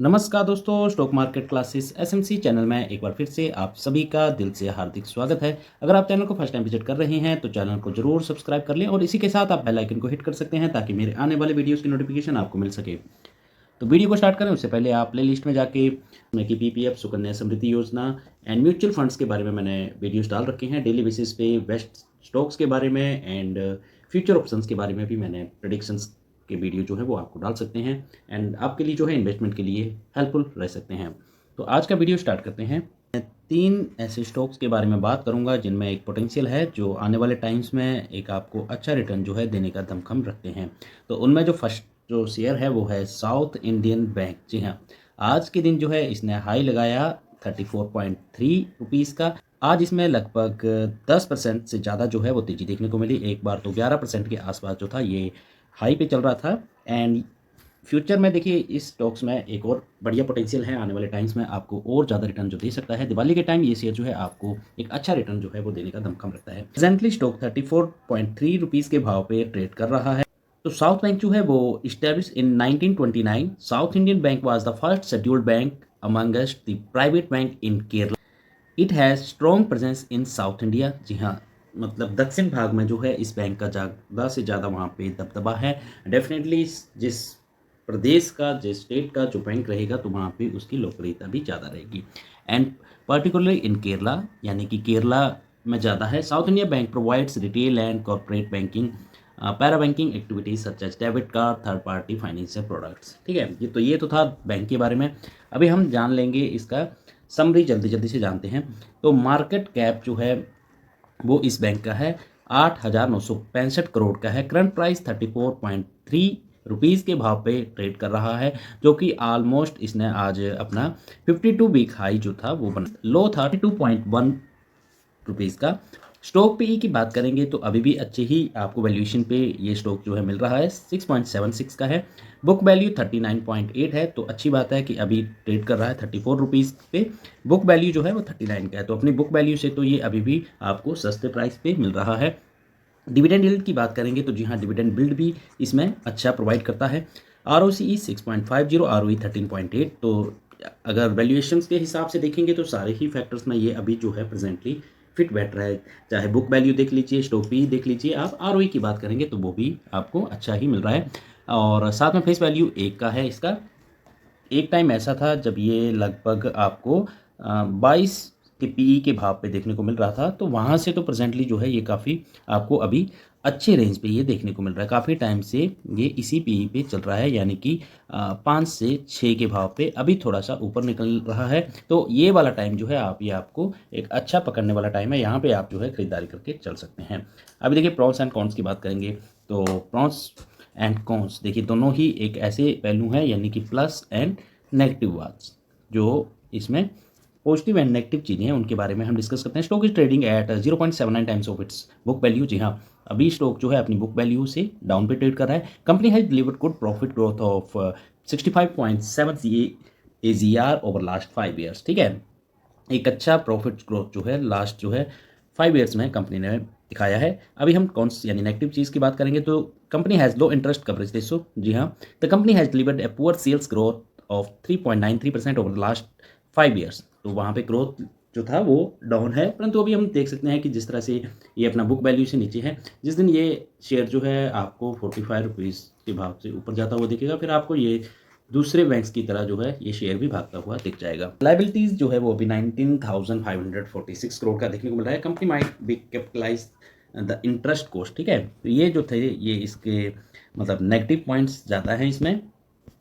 नमस्कार दोस्तों, stock market classes SMC channel में एक बार फिर से आप सभी का दिल से हार्दिक स्वागत है। अगर आप चैनल को फर्स्ट टाइम विजिट कर रहे हैं तो चैनल को जरूर सब्सक्राइब कर लें और इसी के साथ आप बेल आइकन को हिट कर सकते हैं ताकि मेरे आने वाले वीडियोस की नोटिफिकेशन आपको मिल सके। तो वीडियो को स्टार्ट करें उससे पहले आप प्ले लिस्ट में जाके उसमें कि पीपीएफ, सुकन्या समृद्धि योजना एंड म्यूचुअल फंड्स के बारे में मैंने वीडियोस डाल रखे हैं। डेली बेसिस पे वेस्ट स्टॉक्स के बारे में एंड फ्यूचर ऑप्शंस के बारे में भी मैंने प्रेडिक्शंस के वीडियो जो है वो आपको डाल सकते हैं एंड आपके लिए जो है इन्वेस्टमेंट के लिए हेल्पफुल रह सकते हैं। तो आज का वीडियो स्टार्ट करते हैं। मैं 3 ऐसे स्टॉक्स के बारे में बात करूंगा जिनमें एक पोटेंशियल है जो आने वाले टाइम्स में एक आपको अच्छा रिटर्न जो है देने का दमखम रखते हैं। तो उनमें जो फर्स्ट जो शेयर है वो है साउथ इंडियन बैंक। जी हाँ, आज के दिन जो है इसने हाई लगाया 34.3 रुपीज़ का। आज इसमें लगभग 10% से ज़्यादा जो है वो तेज़ी देखने को मिली। एक बार तो 11% के आसपास जो था ये हाई पे चल रहा था एंड फ्यूचर में देखिए इस स्टॉक्स में एक और बढ़िया पोटेंशियल है। आने वाले टाइम्स में आपको और ज़्यादा रिटर्न जो दे सकता है। दिवाली के टाइम ये शेयर जो है आपको एक अच्छा रिटर्न जो है वो देने का दमखम रखता है। प्रेजेंटली स्टॉक 34.3 रुपीज़ के भाव पे ट्रेड कर रहा है। तो साउथ बैंक जो है वो establish in 1929। South Indian bank was the first scheduled bank amongst the private bank in Kerala. It has strong presence in South India. जी हाँ, मतलब दक्षिण भाग में जो है इस बैंक का ज़्यादा से ज़्यादा वहाँ पे दबदबा है। डेफिनेटली जिस प्रदेश का, जिस स्टेट का जो बैंक रहेगा तो वहाँ पे उसकी लोकप्रियता भी ज़्यादा रहेगी एंड पर्टिकुलरली इन केरला, यानी कि केरला में ज़्यादा है। South India bank provides retail and corporate banking, para banking activities such as debit card, third party financial products. ठीक है, ये तो था बैंक के बारे में। अभी हम जान लेंगे इसका समरी, जल्दी जल्दी से जानते हैं। तो मार्केट कैप जो है वो इस बैंक का है 8,965 करोड़ का है। करंट प्राइस 34.3 रुपीज़ के भाव पे ट्रेड कर रहा है, जो कि ऑलमोस्ट इसने आज अपना 52 वीक हाई जो था वो बना। लो था 32.1 रुपीज़ का। स्टॉक पे ई की बात करेंगे तो अभी भी अच्छे ही आपको वैल्यूएशन पे ये स्टॉक जो है मिल रहा है, 6.76 का है। बुक वैल्यू 39.8 है, तो अच्छी बात है कि अभी ट्रेड कर रहा है 34 रुपीज़ पे। बुक वैल्यू जो है वो 39 का है, तो अपनी बुक वैल्यू से तो ये अभी भी आपको सस्ते प्राइस पे मिल रहा है। डिविडेंड यील्ड की बात करेंगे तो जी हाँ, डिविडेंड बिल्ड भी इसमें अच्छा प्रोवाइड करता है। ROCE 6.50, ROE 13.8। तो अगर वैल्यूएशंस के हिसाब से देखेंगे तो सारे ही फैक्टर्स में ये अभी जो है प्रेजेंटली फिट बैठ रहा है। चाहे बुक वैल्यू देख लीजिए, स्टॉक पी देख लीजिए, आप ROE की बात करेंगे तो वो भी आपको अच्छा ही मिल रहा है। और साथ में फेस वैल्यू 1 का है इसका। एक टाइम ऐसा था जब ये लगभग आपको 22 के पीई के भाव पे देखने को मिल रहा था, तो वहाँ से तो प्रेजेंटली जो है ये काफ़ी आपको अभी अच्छे रेंज पे ये देखने को मिल रहा है। काफ़ी टाइम से ये इसी पीई पे चल रहा है, यानी कि 5 से 6 के भाव पे अभी थोड़ा सा ऊपर निकल रहा है। तो ये वाला टाइम जो है ये आपको एक अच्छा पकड़ने वाला टाइम है। यहाँ पे आप जो है खरीदारी करके चल सकते हैं। अभी देखिए प्रॉन्स एंड कॉन्स की बात करेंगे तो प्रॉन्स एंड कॉन्स देखिए दोनों ही एक ऐसे वैल्यू हैं, यानी कि प्लस एंड नेगेटिव वार्ड्स। जो इसमें पॉजिटिव एंड नेगेटिव चीज़ें हैं उनके बारे में हम डिस्कस करते हैं। Stock is trading at 0.79 times of its book value. जी हाँ, अभी स्टॉक जो है अपनी बुक वैल्यू से डाउन पे ट्रेड कर रहा है। Company has delivered good profit growth of 65.7 AGR over last 5 years. ठीक है, एक अच्छा प्रॉफिट ग्रोथ जो है लास्ट जो है 5 ईयर्स में कंपनी ने दिखाया है। अभी हम कौन सी यानी नेगेटिव चीज़ की बात करेंगे तो company has low interest coverage ratio. जी हाँ, the company has delivered a poor sales growth of 3.93% over last 5 years. तो वहाँ पे ग्रोथ जो था वो डाउन है, परंतु अभी हम देख सकते हैं कि जिस तरह से ये अपना बुक वैल्यू से नीचे है, जिस दिन ये शेयर जो है आपको 45 रुपीज़ के भाव से ऊपर जाता हुआ दिखेगा, फिर आपको ये दूसरे बैंक्स की तरह जो है ये शेयर भी भागता हुआ दिख जाएगा। लाइबिलिटीज जो है वो अभी 19,546 करोड़ का देखने को मिल रहा है। Company might be capitalize the interest cost. ठीक है, तो ये जो थे ये इसके मतलब नेगेटिव पॉइंट्स ज़्यादा हैं इसमें।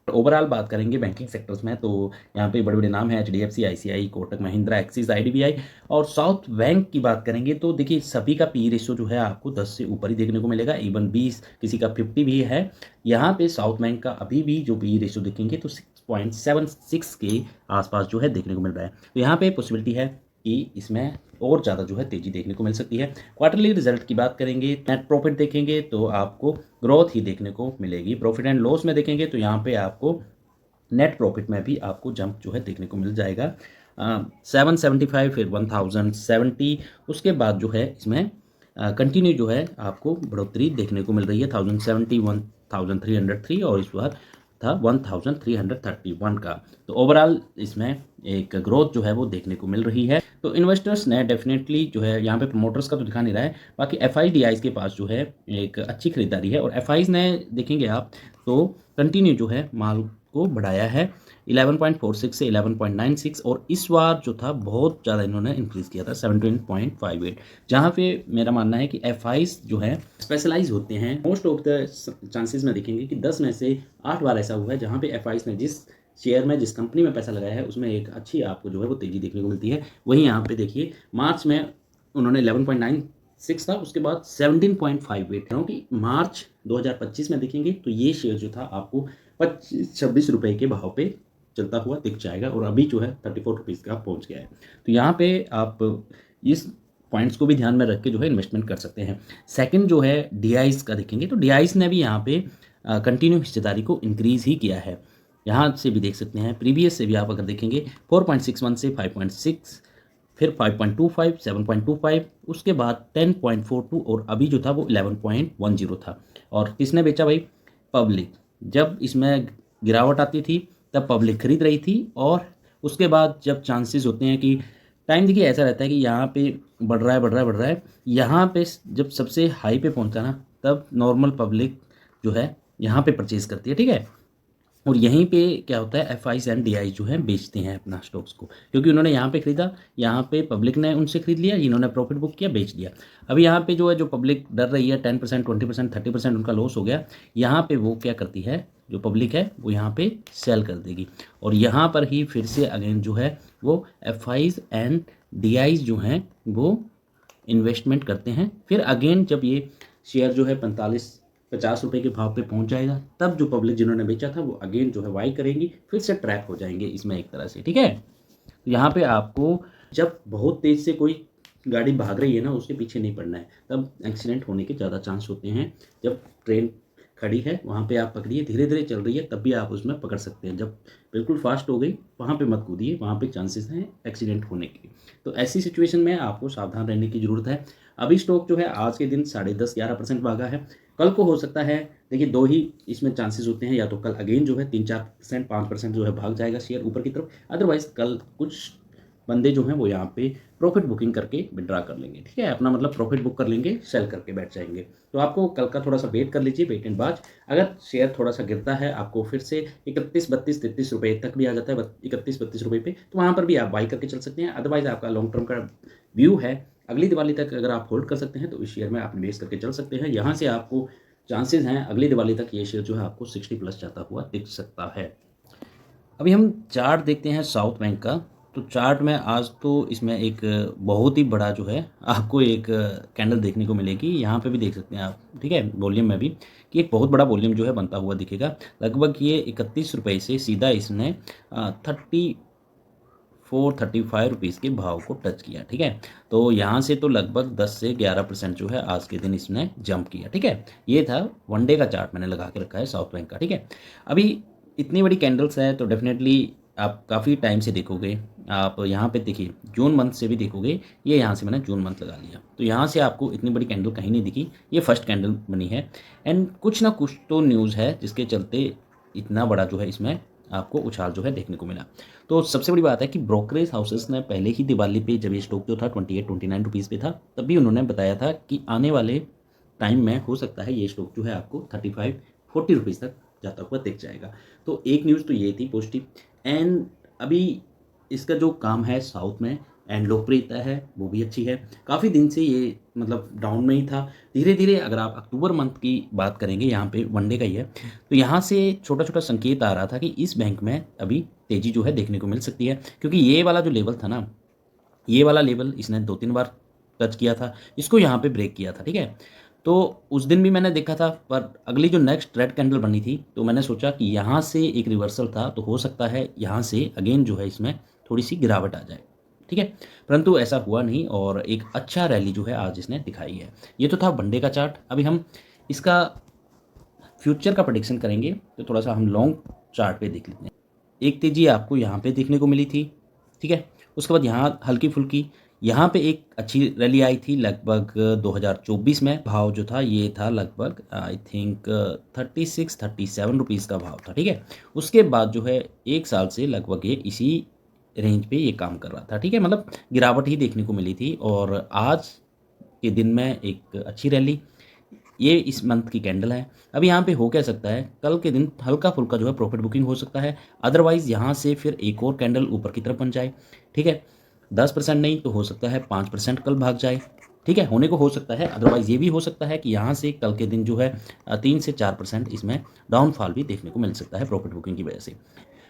ओवरऑल बात करेंगे बैंकिंग सेक्टर्स में तो यहाँ पे बड़े बड़े नाम हैं, HDFC, ICI, Kotak Mahindra, axis, IDBI और साउथ बैंक की बात करेंगे तो देखिए सभी का पी रेशियो जो है आपको 10 से ऊपर ही देखने को मिलेगा। इवन 20, किसी का 50 भी है। यहाँ पे साउथ बैंक का अभी भी जो पी रेशियो देखेंगे तो 6.76 के आसपास जो है देखने को मिल रहा है। तो यहाँ पे पॉसिबिलिटी है कि इसमें और ज़्यादा जो है तेज़ी देखने को मिल सकती है। क्वार्टरली रिजल्ट की बात करेंगे, नेट प्रॉफिट देखेंगे तो आपको ग्रोथ ही देखने को मिलेगी। प्रॉफिट एंड लॉस में देखेंगे तो यहाँ पे आपको नेट प्रॉफिट में भी आपको जंप जो है देखने को मिल जाएगा 775, फिर 1070। उसके बाद जो है इसमें कंटिन्यू जो है आपको बढ़ोतरी देखने को मिल रही है 1070, 1303 और इस बार था 1331 का। तो ओवरऑल इसमें एक ग्रोथ जो है वो देखने को मिल रही है। तो इन्वेस्टर्स ने डेफिनेटली जो है यहाँ पे प्रमोटर्स का तो दिखा नहीं रहा है, बाकी एफआईडीआईज के पास जो है एक अच्छी खरीदारी है और एफआईज ने देखेंगे आप तो कंटिन्यू जो है माल को बढ़ाया है 11.46 से 11.96 और इस बार जो था बहुत ज़्यादा इन्होंने इंक्रीज़ किया था 17.58, जहाँ पे मेरा मानना है कि एफआईज जो है स्पेशलाइज होते हैं। मोस्ट ऑफ द चांसेस में देखेंगे कि 10 में से 8 बार ऐसा हुआ है जहाँ पे एफआईज ने जिस शेयर में जिस कंपनी में पैसा लगाया है उसमें एक अच्छी आपको जो है वो तेज़ी देखने को मिलती है। वहीं यहाँ पे देखिए मार्च में उन्होंने 11.96 था, उसके बाद 17.58, क्योंकि मार्च 2025 में देखेंगे तो ये शेयर जो था आपको 26 रुपये के भाव पे चलता हुआ दिख जाएगा और अभी जो है 34 रुपीज़ का पहुंच गया है। तो यहाँ पे आप इस पॉइंट्स को भी ध्यान में रख के जो है इन्वेस्टमेंट कर सकते हैं। सेकंड जो है डीआईज का देखेंगे तो डीआईज ने भी यहाँ पे कंटिन्यू हिस्सेदारी को इंक्रीज़ ही किया है। यहाँ से भी देख सकते हैं, प्रीवियस से भी आप अगर देखेंगे 4.61 से 5.6, फिर 5.25, 7.25, उसके बाद 10.42 और अभी जो था वो 11.10 था। और किसने बेचा भाई? पब्लिक। जब इसमें गिरावट आती थी तब पब्लिक खरीद रही थी और उसके बाद जब चांसेस होते हैं कि टाइम देखिए ऐसा रहता है कि यहाँ पे बढ़ रहा है बढ़ रहा है बढ़ रहा है, यहाँ पे जब सबसे हाई पे पहुँचता है ना तब नॉर्मल पब्लिक जो है यहाँ पे परचेज करती है, ठीक है। और यहीं पे क्या होता है, एफआईज एंड डीआई जो है बेचते हैं अपना स्टॉक्स को, क्योंकि उन्होंने यहाँ पे खरीदा, यहाँ पे पब्लिक ने उनसे खरीद लिया, इन्होंने प्रॉफिट बुक किया, बेच दिया। अभी यहाँ पे जो है जो पब्लिक डर रही है 10%, 20%, 30% उनका लॉस हो गया, यहाँ पे वो क्या करती है, जो पब्लिक है वो यहाँ पे सेल कर देगी और यहाँ पर ही फिर से अगेन जो है वो एफआईज एंड डीआईज जो हैं वो इन्वेस्टमेंट करते हैं। फिर अगेन जब ये शेयर जो है 50 रुपये के भाव पे पहुंच जाएगा तब जो पब्लिक जिन्होंने बेचा था वो अगेन जो है बाई करेंगी, फिर से ट्रैक हो जाएंगे इसमें एक तरह से, ठीक है। तो यहाँ पे आपको जब बहुत तेज़ से कोई गाड़ी भाग रही है ना उसके पीछे नहीं पड़ना है, तब एक्सीडेंट होने के ज़्यादा चांस होते हैं। जब ट्रेन खड़ी है वहाँ पे आप पकड़िए, धीरे धीरे चल रही है तब भी आप उसमें पकड़ सकते हैं। जब बिल्कुल फास्ट हो गई वहाँ पे मत कूदिए, वहाँ पे चांसेस हैं एक्सीडेंट होने के। तो ऐसी सिचुएशन में आपको सावधान रहने की ज़रूरत है। अभी स्टॉक जो है आज के दिन 10.5-11% भागा है। कल को हो सकता है, देखिए दो ही इसमें चांसेस होते हैं, या तो कल अगेन जो है 3-4%, 5% जो है भाग जाएगा शेयर ऊपर की तरफ, अदरवाइज कल कुछ बंदे जो हैं वो यहाँ पे प्रॉफिट बुकिंग करके विड्रा कर लेंगे, ठीक है, अपना मतलब प्रॉफिट बुक कर लेंगे, सेल करके बैठ जाएंगे। तो आपको कल का थोड़ा सा वेट कर लीजिए, वेट एंड वॉच। अगर शेयर थोड़ा सा गिरता है आपको फिर से 31, 32, 33 रुपये तक भी आ जाता है, 31, 32 रुपये पे, तो वहाँ पर भी आप बाई करके चल सकते हैं। अदरवाइज आपका लॉन्ग टर्म का व्यू है, अगली दिवाली तक अगर आप होल्ड कर सकते हैं तो इस शेयर में आप निवेश करके चल सकते हैं। यहाँ से आपको चांसेस हैं अगली दिवाली तक ये शेयर जो है आपको 60+ जाता हुआ दिख सकता है। अभी हम चार्ट देखते हैं साउथ बैंक का। तो चार्ट में आज तो इसमें एक बहुत ही बड़ा जो है आपको एक कैंडल देखने को मिलेगी, यहाँ पे भी देख सकते हैं आप, ठीक है, वॉल्यूम में भी, कि एक बहुत बड़ा वॉल्यूम जो है बनता हुआ दिखेगा। लगभग ये 31 रुपये से सीधा इसने 34-35 रुपीज़ के भाव को टच किया, ठीक है। तो यहाँ से तो लगभग 10 से 11% जो है आज के दिन इसने जंप किया, ठीक है। ये था वन डे का चार्ट मैंने लगा के रखा है साउथ बैंक का, ठीक है। अभी इतनी बड़ी कैंडल्स है तो डेफिनेटली आप काफ़ी टाइम से देखोगे, आप यहाँ पे देखिए जून मंथ से भी देखोगे, ये यहाँ से मैंने जून मंथ लगा लिया तो यहाँ से आपको इतनी बड़ी कैंडल कहीं नहीं दिखी, ये फर्स्ट कैंडल बनी है। एंड कुछ ना कुछ तो न्यूज़ है जिसके चलते इतना बड़ा जो है इसमें आपको उछाल जो है देखने को मिला। तो सबसे बड़ी बात है कि ब्रोकरेज हाउसेस ने पहले ही दिवाली पे जब ये स्टॉक जो था 28-29 रुपीज़ पे था तब भी उन्होंने बताया था कि आने वाले टाइम में हो सकता है ये स्टॉक जो है आपको 35-40 रुपीज़ तक जाता हुआ दिख जाएगा। तो एक न्यूज़ तो ये थी पॉजिटिव। एंड अभी इसका जो काम है साउथ में एंड लोकप्रियता है वो भी अच्छी है। काफ़ी दिन से ये मतलब डाउन में ही था, धीरे धीरे अगर आप अक्टूबर मंथ की बात करेंगे, यहाँ पे वनडे का ही है, तो यहाँ से छोटा छोटा संकेत आ रहा था कि इस बैंक में अभी तेज़ी जो है देखने को मिल सकती है, क्योंकि ये वाला जो लेवल था ना, ये वाला लेवल इसने 2-3 बार टच किया था, इसको यहाँ पे ब्रेक किया था, ठीक है। तो उस दिन भी मैंने देखा था, पर अगली जो नेक्स्ट रेड कैंडल बनी थी तो मैंने सोचा कि यहाँ से एक रिवर्सल था तो हो सकता है यहाँ से अगेन जो है इसमें थोड़ी सी गिरावट आ जाए, ठीक है। परंतु ऐसा हुआ नहीं और एक अच्छा रैली जो है आज इसने दिखाई है। ये तो था वनडे का चार्ट। अभी हम इसका फ्यूचर का प्रेडिक्शन करेंगे तो थोड़ा सा हम लॉन्ग चार्ट पे देख लेते हैं। एक तेज़ी आपको यहाँ पे देखने को मिली थी, ठीक है, उसके बाद यहाँ हल्की फुल्की यहाँ पे एक अच्छी रैली आई थी लगभग 2024 में। भाव जो था ये था लगभग आई थिंक 36-37 रुपीज़ का भाव था, ठीक है। उसके बाद जो है 1 साल से लगभग ये इसी रेंज पे ये काम कर रहा था, ठीक है। मतलब गिरावट ही देखने को मिली थी और आज के दिन में एक अच्छी रैली, ये इस मंथ की कैंडल है। अब यहाँ पे हो क्या सकता है, कल के दिन हल्का फुल्का जो है प्रॉफिट बुकिंग हो सकता है, अदरवाइज़ यहाँ से फिर एक और कैंडल ऊपर की तरफ बन जाए, ठीक है। 10% नहीं तो हो सकता है 5% कल भाग जाए, ठीक है, होने को हो सकता है। अदरवाइज़ ये भी हो सकता है कि यहाँ से कल के दिन जो है 3 से 4% इसमें डाउनफॉल भी देखने को मिल सकता है प्रॉफिट बुकिंग की वजह से।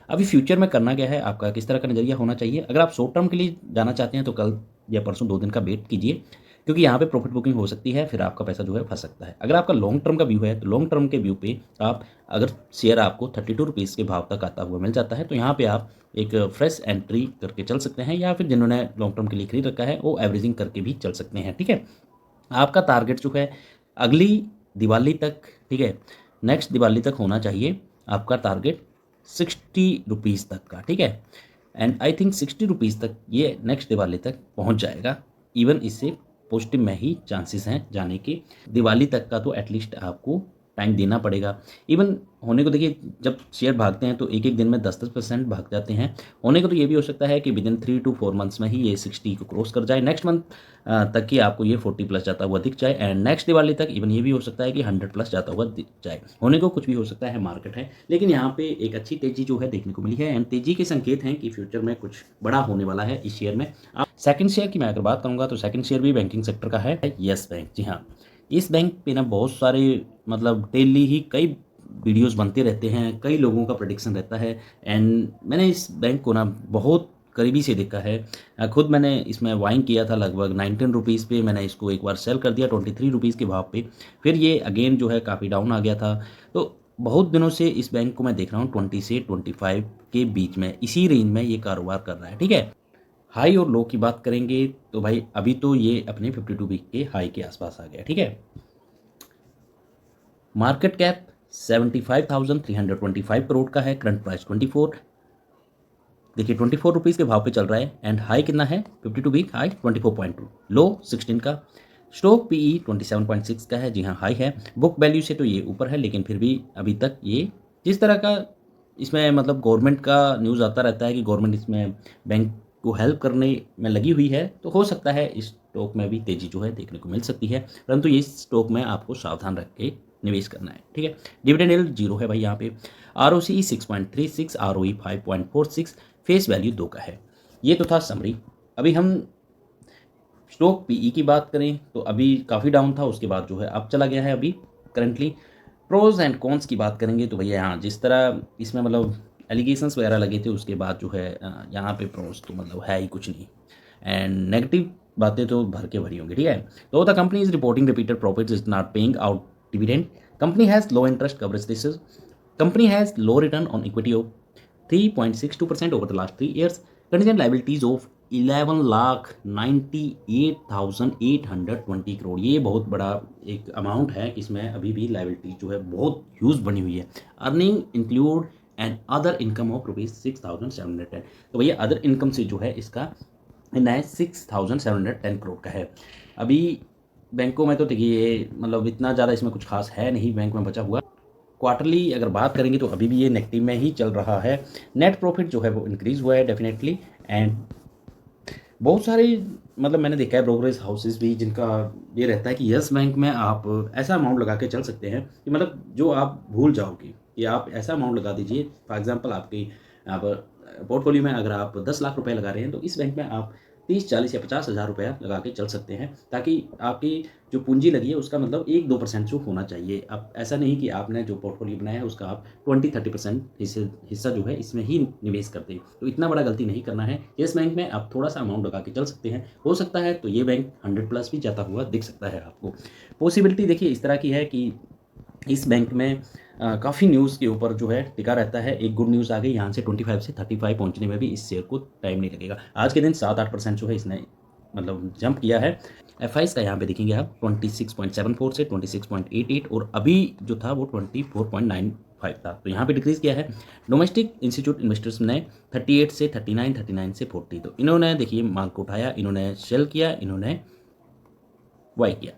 अभी फ्यूचर में करना क्या है, आपका किस तरह का नज़रिया होना चाहिए। अगर आप शॉर्ट टर्म के लिए जाना चाहते हैं तो कल या परसों 2 दिन का वेट कीजिए, क्योंकि यहाँ पे प्रॉफिट बुकिंग हो सकती है, फिर आपका पैसा जो है फंस सकता है। अगर आपका लॉन्ग टर्म का व्यू है तो लॉन्ग टर्म के व्यू पे आप, अगर शेयर आपको 32 रुपीज़ के भाव तक आता हुआ मिल जाता है तो यहाँ पे आप एक फ्रेश एंट्री करके चल सकते हैं, या फिर जिन्होंने लॉन्ग टर्म के लिए खरीद रखा है वो एवरेजिंग करके भी चल सकते हैं, ठीक है। आपका टारगेट जो है अगली दिवाली तक, ठीक है, नेक्स्ट दिवाली तक होना चाहिए आपका टारगेट 60 रुपीज़ तक का, ठीक है। एंड आई थिंक 60 रुपीज़ तक ये नेक्स्ट दिवाली तक पहुंच जाएगा। इवन इससे पॉजिटिव में ही चांसेस हैं जाने के। दिवाली तक का तो एटलीस्ट आपको टाइम देना पड़ेगा। इवन होने को देखिए, जब शेयर भागते हैं तो एक एक दिन में 10-10% भाग जाते हैं। होने को तो ये भी हो सकता है कि विदिन 3 to 4 मंथ्स में ही ये 60 को क्रॉस कर जाए, नेक्स्ट मंथ तक ही आपको ये 40+ जाता हुआ दिख जाए, एंड नेक्स्ट दिवाली तक इवन ये भी हो सकता है कि 100+ जाता हुआ दिख जाए। होने को कुछ भी हो सकता है, मार्केट है। लेकिन यहाँ पे एक अच्छी तेजी जो है देखने को मिली है, एंड तेजी के संकेत हैं कि फ्यूचर में कुछ बड़ा होने वाला है इस शेयर में। सेकंड शेयर की मैं अगर बात करूँगा तो सेकंड शेयर भी बैंकिंग सेक्टर का है, यस बैंक। जी हाँ, इस बैंक पे ना बहुत सारे, मतलब डेली ही कई वीडियोस बनते रहते हैं, कई लोगों का प्रेडिक्शन रहता है, एंड मैंने इस बैंक को ना बहुत करीबी से देखा है। खुद मैंने इसमें वाइंग किया था लगभग 19 रुपीज़ पे, मैंने इसको एक बार सेल कर दिया 23 रुपीज़ के भाव पे, फिर ये अगेन जो है काफ़ी डाउन आ गया था। तो बहुत दिनों से इस बैंक को मैं देख रहा हूँ 20 से 25 के बीच में, इसी रेंज में ये कारोबार कर रहा है, ठीक है। हाई और लो की बात करेंगे तो भाई अभी तो ये अपने 52 वीक के हाई के आसपास आ गया, ठीक है। मार्केट कैप 75,325 करोड़ का है, करंट प्राइस 24, देखिए 24 रुपीज़ के भाव पे चल रहा है, एंड हाई कितना है 52 वीक हाई 24.2, लो 16 का। स्टॉक पीई 27.6 का है, जी हाँ हाई है। बुक वैल्यू से तो ये ऊपर है, लेकिन फिर भी अभी तक ये जिस तरह का इसमें मतलब गवर्नमेंट का न्यूज़ आता रहता है कि गवर्नमेंट इसमें बैंक को हेल्प करने में लगी हुई है, तो हो सकता है इस स्टॉक में भी तेज़ी जो है देखने को मिल सकती है, परंतु ये स्टॉक में आपको सावधान रख के निवेश करना है, ठीक है। डिविडेंड यील्ड 0 है भाई यहाँ पे। ROCE 6.36, ROE 5.46, फेस वैल्यू 2 का है। ये तो था समरी। अभी हम स्टॉक पीई की बात करें तो अभी काफ़ी डाउन था, उसके बाद जो है अब चला गया है अभी करंटली। प्रोज एंड कॉन्स की बात करेंगे तो भैया यहाँ जिस तरह इसमें मतलब एलिगेशंस वगैरह लगे थे, उसके बाद जो है यहाँ पे प्रोज तो मतलब है ही कुछ नहीं, एंड नेगेटिव बातें तो भर के भरी होंगी, ठीक है। तो the company is reporting repeated profits, is not paying out dividend, company has low interest coverage ratios, company has low return on equity of 3.62% over the last 3 years, contingent liabilities of 11,98,820 crore. ये बहुत बड़ा एक amount है, इसमें अभी भी liability जो है बहुत ह्यूज बनी हुई है। Earning include and other income of ₹6,710, तो भैया अदर इनकम से जो है इसका नया 6,710 करोड़ का है। अभी बैंकों में तो देखिए मतलब इतना ज़्यादा इसमें कुछ खास है नहीं बैंक में बचा हुआ। क्वार्टरली अगर बात करेंगे तो अभी भी ये नेगेटिव में ही चल रहा है। नेट प्रॉफिट जो है वो इंक्रीज़ हुआ है डेफिनेटली, एंड बहुत सारे मतलब मैंने देखा है ब्रोकरेज हाउसेस भी जिनका ये रहता है कि यस बैंक में आप ऐसा अमाउंट लगा के चल सकते हैं कि मतलब जो आप भूल जाओगे, कि आप ऐसा अमाउंट लगा दीजिए। फॉर एग्जांपल आपकी आप पोर्टफोलियो में अगर आप 10 लाख रुपए लगा रहे हैं तो इस बैंक में आप 30, 40 या 50 हज़ार रुपया लगा के चल सकते हैं, ताकि आपकी जो पूंजी लगी है उसका मतलब 1-2% जो होना चाहिए। आप ऐसा नहीं कि आपने जो पोर्टफोलियो बनाया है उसका आप 20-30% हिस्सा जो है इसमें ही निवेश करते हैं, तो इतना बड़ा गलती नहीं करना है। येस बैंक में आप थोड़ा सा अमाउंट लगा के चल सकते हैं, हो सकता है तो ये बैंक 100+ भी जाता हुआ दिख सकता है आपको। पॉसिबिलिटी देखिए इस तरह की है कि इस बैंक में काफ़ी न्यूज़ के ऊपर जो है टिका रहता है। एक गुड न्यूज़ आ गई, यहाँ से 25 से 35 पहुँचने में भी इस शेयर को टाइम नहीं लगेगा। आज के दिन 7-8% जो है इसने मतलब जंप किया है। FIs का यहाँ पे देखेंगे आप 26.74 से 26.88, और अभी जो था वो 24.9 5 था, तो यहाँ पे डिक्रीज़ किया है। डोमेस्टिक इंस्टीट्यूट इन्वेस्टर्स ने 38 से 39, 39 से 40, तो इन्होंने देखिए माल को उठाया, इन्होंने सेल किया, इन्होंने बाय किया।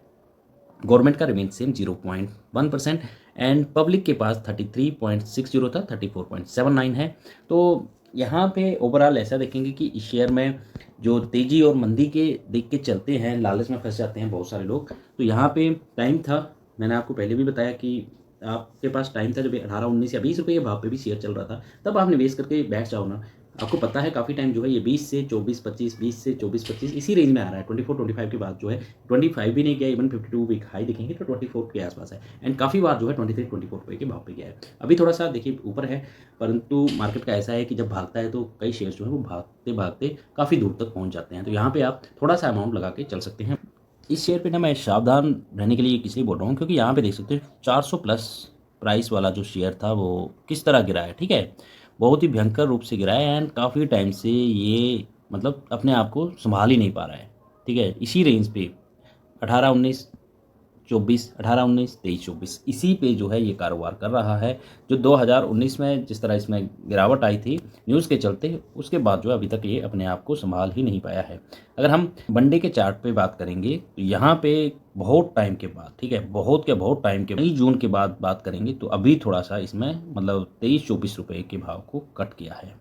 गवर्नमेंट का रिमेन सेम 0.1% एंड पब्लिक के पास 33.60 था, 34.79 है। तो यहाँ पे ओवरऑल ऐसा देखेंगे कि इस शेयर में जो तेज़ी और मंदी के देख के चलते हैं, लालच में फंस जाते हैं बहुत सारे लोग। तो यहाँ पे टाइम था, मैंने आपको पहले भी बताया कि आपके पास टाइम था जब 18, 19 या 20 रुपये के भाव पे भी शेयर चल रहा था, तब आप निवेश करके बैठ जाओ ना। आपको पता है काफ़ी टाइम जो है ये 20 से 24, 25, 20 से 24, 25 इसी रेंज में आ रहा है। 24, 25 के बाद जो है 25 भी नहीं गया, इवन 52 वीक हाई देखेंगे तो 24 के आसपास है एंड काफ़ी बार जो है 23, 24 रुपये के भाव पे गया है। अभी थोड़ा सा देखिए ऊपर है, परंतु मार्केट का ऐसा है कि जब भागता है तो कई शेयर जो है वो भागते भागते काफ़ी दूर तक पहुँच जाते हैं। तो यहाँ पर आप थोड़ा सा अमाउंट लगा के चल सकते हैं। इस शेयर पे ना मैं सावधान रहने के लिए इसलिए बोल रहा हूँ क्योंकि यहाँ पे देख सकते हैं 400 प्लस प्राइस वाला जो शेयर था वो किस तरह गिरा है, ठीक है। बहुत ही भयंकर रूप से गिरा है एंड काफ़ी टाइम से ये मतलब अपने आप को संभाल ही नहीं पा रहा है, ठीक है। इसी रेंज पे 18, 19, 24, 18, 19, 23, 24 इसी पे जो है ये कारोबार कर रहा है। जो 2019 में जिस तरह इसमें गिरावट आई थी न्यूज़ के चलते, उसके बाद जो है अभी तक ये अपने आप को संभाल ही नहीं पाया है। अगर हम वनडे के चार्ट पे बात करेंगे तो यहाँ पे बहुत टाइम के बाद, ठीक है, बहुत टाइम के, मई जून के बाद बात करेंगे तो अभी थोड़ा सा इसमें मतलब 23-24 रुपये के भाव को कट किया है।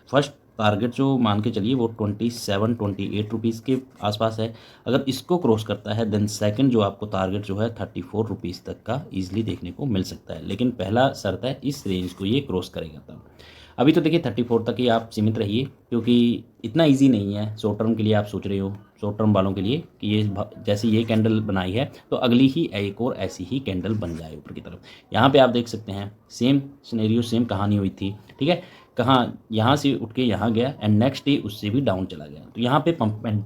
फर्स्ट टारगेट जो मान के चलिए वो 27, 28 रुपीज़ के आसपास है। अगर इसको क्रॉस करता है देन सेकंड जो आपको टारगेट जो है 34 रुपीज़ तक का ईजिली देखने को मिल सकता है, लेकिन पहला शर्त है इस रेंज को ये क्रॉस करेगा तब। अभी तो देखिए 34 तक ही आप सीमित रहिए क्योंकि इतना इजी नहीं है शॉर्ट टर्म के लिए। आप सोच रहे हो शॉर्ट टर्म वालों के लिए कि ये जैसे ये कैंडल बनाई है तो अगली ही एक और ऐसी ही कैंडल बन जाए ऊपर की तरफ। यहाँ पे आप देख सकते हैं सेम सिनेरियो, सेम कहानी हुई थी, ठीक है। कहाँ यहाँ से उठ के यहाँ गया एंड नेक्स्ट डे उससे भी डाउन चला गया। तो यहाँ पे पंप एंड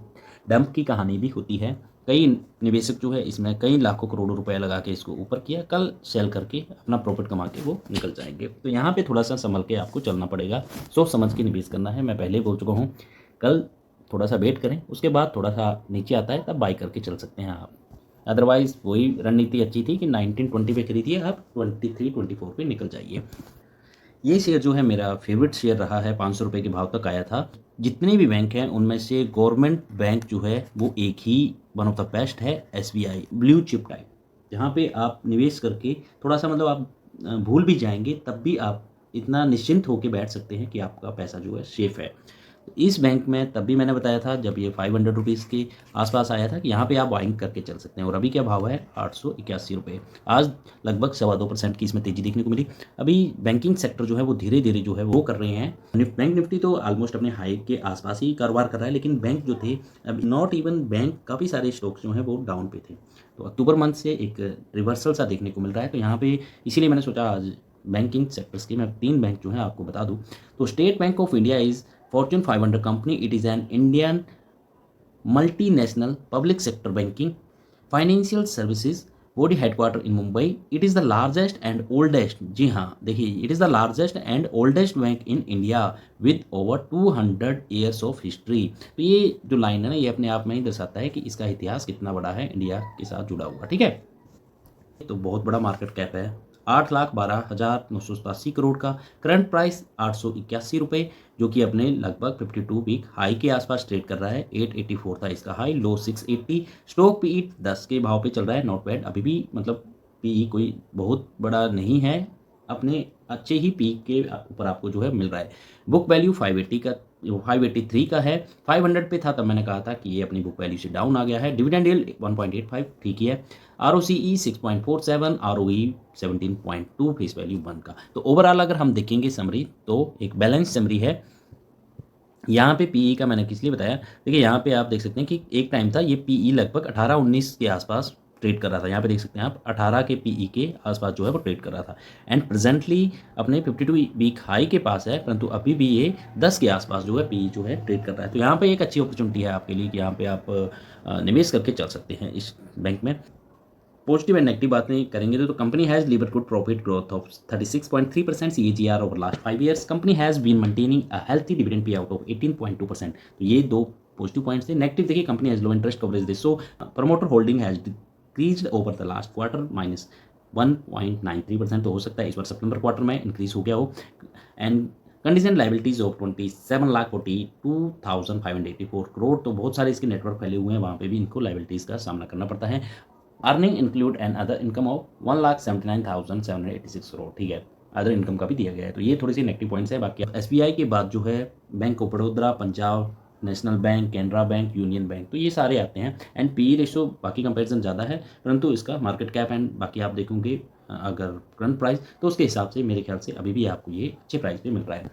डंप की कहानी भी होती है। कई निवेशक जो है इसमें कई लाखों करोड़ों रुपए लगा के इसको ऊपर किया, कल सेल करके अपना प्रॉफिट कमा के वो निकल जाएंगे। तो यहाँ पे थोड़ा सा संभल के आपको चलना पड़ेगा, सोच समझ के निवेश करना है। मैं पहले बोल चुका हूँ, कल थोड़ा सा वेट करें, उसके बाद थोड़ा सा नीचे आता है तब बाई करके चल सकते हैं आप। अदरवाइज़ वही रणनीति अच्छी थी कि 19-20 पे खरीदिए, आप 23-24 पे निकल जाइए। ये शेयर जो है मेरा फेवरेट शेयर रहा है, 500 रुपये के भाव तक आया था। जितने भी बैंक हैं उनमें से गवर्नमेंट बैंक जो है वो एक ही वन ऑफ द बेस्ट है, एसबीआई ब्लू चिप टाइप, जहाँ पे आप निवेश करके थोड़ा सा मतलब आप भूल भी जाएंगे तब भी आप इतना निश्चिंत होकर बैठ सकते हैं कि आपका पैसा जो है सेफ है। तो इस बैंक में तब भी मैंने बताया था जब ये 500 रुपीज़ के आसपास आया था कि यहाँ पे आप बाइंग करके चल सकते हैं। और अभी क्या भाव है, 881 रुपये। आज लगभग 2.25% की इसमें तेज़ी देखने को मिली। अभी बैंकिंग सेक्टर जो है वो धीरे धीरे जो है वो कर रहे हैं। बैंक निफ्टी तो ऑलमोस्ट अपने हाई के आसपास ही कारोबार कर रहा है, लेकिन बैंक जो थे अभी नॉट इवन बैंक, काफ़ी सारे स्टॉक्स जो हैं वो डाउन पे थे। तो अक्टूबर मंथ से एक रिवर्सल सा देखने को मिल रहा है। तो यहाँ पे इसीलिए मैंने सोचा आज बैंकिंग सेक्टर्स के मैं 3 बैंक जो हैं आपको बता दूँ। तो state bank of India is Fortune 500 company. It is an Indian multinational public sector banking financial services body headquarter in Mumbai. It is the largest and oldest, जी हाँ देखिए, it is the largest and oldest bank in India with over 200 years of history. तो ये जो line है ना ये अपने आप में ही दर्शाता है कि इसका इतिहास कितना बड़ा है इंडिया के साथ जुड़ा हुआ, ठीक है। तो बहुत बड़ा मार्केट कैप है, 8,12,987 करोड़ का। करंट प्राइस 881 रुपये, जो कि अपने लगभग 52 वीक हाई के आसपास ट्रेड कर रहा है। 884 था इसका हाई, लो 680। स्टॉक पीई 10 के भाव पे चल रहा है, नॉट बैड। अभी भी मतलब पीई कोई बहुत बड़ा नहीं है, अपने अच्छे ही पीक के ऊपर आपको जो है मिल रहा है। बुक वैल्यू 583 का है। 500 पे था तब मैंने कहा था कि ये अपनी बुक वैल्यू से डाउन आ गया है। डिविडेंड यील्ड 1.85 ठीक ही है। ROCE 6.47, ROE 17.2 फेस वैल्यू 1 का। तो ओवरऑल अगर हम देखेंगे समरी तो एक बैलेंस समरी है। यहाँ पे पीई का मैंने किस लिए बताया, देखिए यहाँ पे आप देख सकते हैं कि एक टाइम था ये पीई लगभग 18-19 के आसपास ट्रेड कर रहा था। यहाँ पे देख सकते हैं आप 18 के पीई के आसपास जो है वो ट्रेड कर रहा था एंड प्रेजेंटली अपने 52 वीक हाई के पास है, परंतु अभी भी ये 10 के आसपास जो है पीई जो है ट्रेड कर रहा है। तो यहाँ पे एक अच्छी अपॉर्चुनिटी है आपके लिए कि यहाँ पे आप निवेश करके चल सकते हैं इस बैंक में। पॉजिटिव एंड नेगेटिव बातें करेंगे तो company has delivered good profit growth of 36.3% CAGR over last 5 years। Company has been maintaining a healthy dividend pay out of 18.2%। तो ये 2 पॉजिटिव पॉइंट्स थे। नेगेटिव देखिए, company has low interest coverage this, so promoter holding has decreased over the last quarter 1.93%, तो हो सकता है इस बार सितंबर quarter में इंक्रीज हो गया हो। And condition liabilities of 27,42,584 crore, तो बहुत सारे इसके नेटवर्क फैले हुए हैं, वहाँ पे भी इनको लाइबिलिटीज़ का सामना करना पड़ता है। Earning include and other income of 1,79,786 crore, ठीक है, अदर इनकम का भी दिया गया है। तो ये थोड़ी सी नेगेटिव पॉइंट्स है। बाकी एसबीआई के बाद जो है bank of Baroda, Punjab national bank, Canara bank, union bank, तो ये सारे आते हैं। एंड पी रेशो बाकी कंपैरिजन ज़्यादा है, परंतु इसका मार्केट कैप एंड बाकी आप देखोगे अगर करंट प्राइस, तो उसके हिसाब से मेरे ख्याल से अभी भी आपको ये अच्छे प्राइस पे मिल रहा है।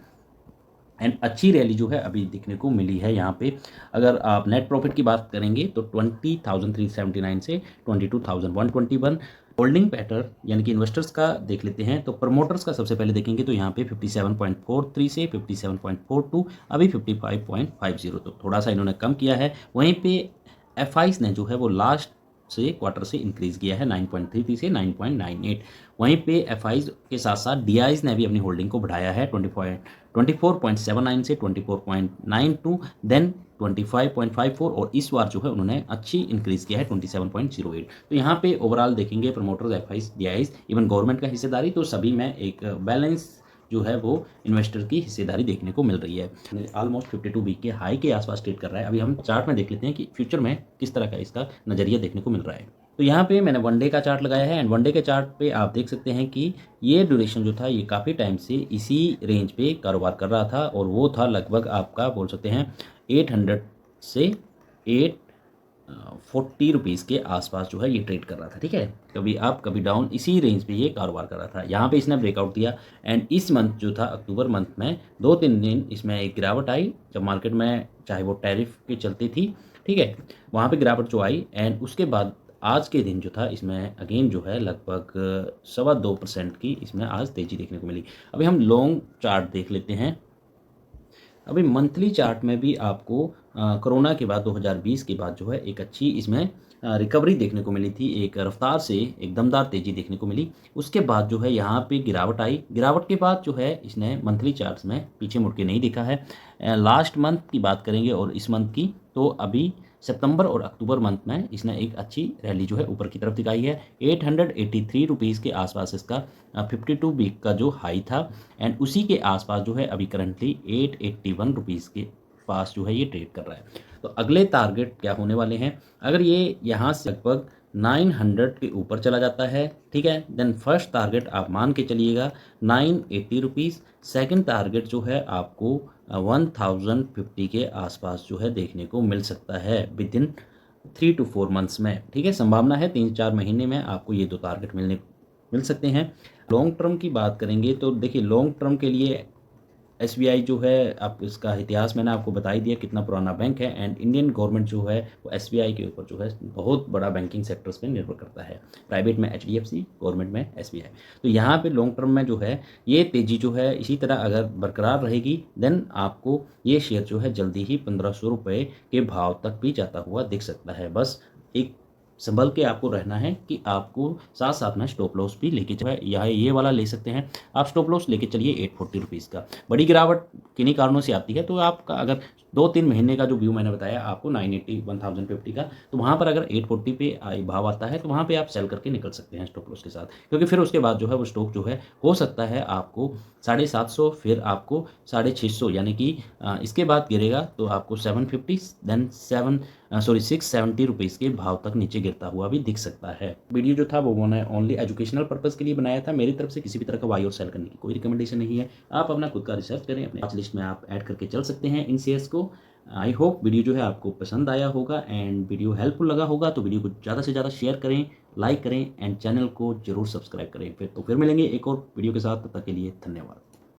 एंड अच्छी रैली जो है अभी दिखने को मिली है यहाँ पे। अगर आप नेट प्रॉफिट की बात करेंगे तो 20,379 से 22,121। होल्डिंग पैटर्न यानी कि इन्वेस्टर्स का देख लेते हैं, तो प्रमोटर्स का सबसे पहले देखेंगे तो यहाँ पे 57.43 से 57.42, अभी 55.50, तो थोड़ा सा इन्होंने कम किया है। वहीं पे एफआईस ने जो है वो लास्ट से क्वार्टर से इंक्रीज किया है 9.33 से 9.98। वहीं पे एफआईज के साथ साथ डीआईज ने भी अपनी होल्डिंग को बढ़ाया है 24.79 से 24.92, देन 25.54, और इस बार जो है उन्होंने अच्छी इंक्रीज किया है 27.08। तो यहाँ पे ओवरऑल देखेंगे promoters, FIIs, DIs, even government का हिस्सेदारी, तो सभी में एक बैलेंस जो है वो इन्वेस्टर की हिस्सेदारी देखने को मिल रही है। ऑलमोस्ट 52 वीक के हाई के आसपास ट्रेड कर रहा है। अभी हम चार्ट में देख लेते हैं कि फ्यूचर में किस तरह का इसका नज़रिया देखने को मिल रहा है। तो यहाँ पे मैंने वनडे का चार्ट लगाया है, एंड वनडे के चार्ट पे आप देख सकते हैं कि ये ड्यूरेशन जो था ये काफ़ी टाइम से इसी रेंज पे कारोबार कर रहा था, और वो था लगभग आपका बोल सकते हैं 800 से 840 रुपीज़ के आसपास जो है ये ट्रेड कर रहा था, ठीक है, कभी अप कभी डाउन, इसी रेंज पे ये कारोबार कर रहा था। यहाँ पे इसने ब्रेकआउट दिया, एंड इस मंथ जो था अक्टूबर मंथ में 2-3 दिन इसमें एक गिरावट आई, जब मार्केट में चाहे वो टैरिफ की चलती थी, ठीक है, वहाँ पे गिरावट जो आई, एंड उसके बाद आज के दिन जो था इसमें अगेन जो है लगभग 2.25% की इसमें आज तेज़ी देखने को मिली। अभी हम लॉन्ग चार्ट देख लेते हैं। अभी मंथली चार्ट में भी आपको कोरोना के बाद 2020 के बाद जो है एक अच्छी इसमें रिकवरी देखने को मिली थी, एक रफ्तार से एक दमदार तेज़ी देखने को मिली। उसके बाद जो है यहाँ पे गिरावट आई, गिरावट के बाद जो है इसने मंथली चार्ट्स में पीछे मुड़ के नहीं दिखा है। लास्ट मंथ की बात करेंगे और इस मंथ की, तो अभी सितंबर और अक्टूबर मंथ में इसने एक अच्छी रैली जो है ऊपर की तरफ दिखाई है। 883 रुपीज़ के आसपास इसका 52 वीक का जो हाई था, एंड उसी के आसपास जो है अभी करंटली 881 रुपीज़ के पास जो है ये ट्रेड कर रहा है। तो अगले टारगेट क्या होने वाले हैं, अगर ये यहाँ से लगभग 900 के ऊपर चला जाता है, ठीक है, देन फर्स्ट टारगेट आप मान के चलिएगा 980 रुपीज़। सेकेंड टारगेट जो है आपको 1050 के आसपास जो है देखने को मिल सकता है विद इन 3 to 4 मंथ्स में, ठीक है, संभावना है 3-4 महीने में आपको ये 2 टारगेट मिल सकते हैं। लॉन्ग टर्म की बात करेंगे तो देखिए लॉन्ग टर्म के लिए एसबीआई जो है, आप इसका इतिहास मैंने आपको बता ही दिया कितना पुराना बैंक है, एंड इंडियन गवर्नमेंट जो है वो एसबीआई के ऊपर जो है बहुत बड़ा बैंकिंग सेक्टर्स पे निर्भर करता है, प्राइवेट में एचडीएफसी, गवर्नमेंट में एसबीआई। तो यहाँ पे लॉन्ग टर्म में जो है ये तेज़ी जो है इसी तरह अगर बरकरार रहेगी, देन आपको ये शेयर जो है जल्दी ही 1500 रुपये के भाव तक भी जाता हुआ दिख सकता है। बस एक संभल के आपको रहना है कि आपको साथ साथ में स्टॉप लॉस भी लेके चलिए, या ये वाला ले सकते हैं आप, स्टॉप लॉस लेके चलिए 840 रुपीज़ का। बड़ी गिरावट किन्हीं कारणों से आती है, तो आपका अगर 2-3 महीने का जो व्यू मैंने बताया आपको 980 1050 का, तो वहाँ पर अगर 840 पे भाव आता है तो वहाँ पे आप सेल करके निकल सकते हैं स्टॉप लॉस के साथ, क्योंकि फिर उसके बाद जो है वो स्टॉक जो है हो सकता है आपको 750, फिर आपको 650, यानी कि इसके बाद गिरेगा तो आपको 750, देन 670 रुपीज़ के भाव तक नीचे गिरता हुआ भी दिख सकता है। वीडियो जो था वो मैंने ओनली एजुकेशनल पर्पज़ के लिए बनाया था, मेरी तरफ से किसी भी तरह का बाई और सेल करने की कोई रिकमेंडेशन नहीं है। आप अपना खुद का रिसर्च करें, अपने वॉच लिस्ट में आप ऐड करके चल सकते हैं इन शेयर्स को। आई होप वीडियो जो है आपको पसंद आया होगा, एंड वीडियो हेल्पफुल लगा होगा, तो वीडियो को ज़्यादा से ज़्यादा शेयर करें, लाइक करें, एंड चैनल को जरूर सब्सक्राइब करें। फिर मिलेंगे एक और वीडियो के साथ, तब तक के लिए धन्यवाद।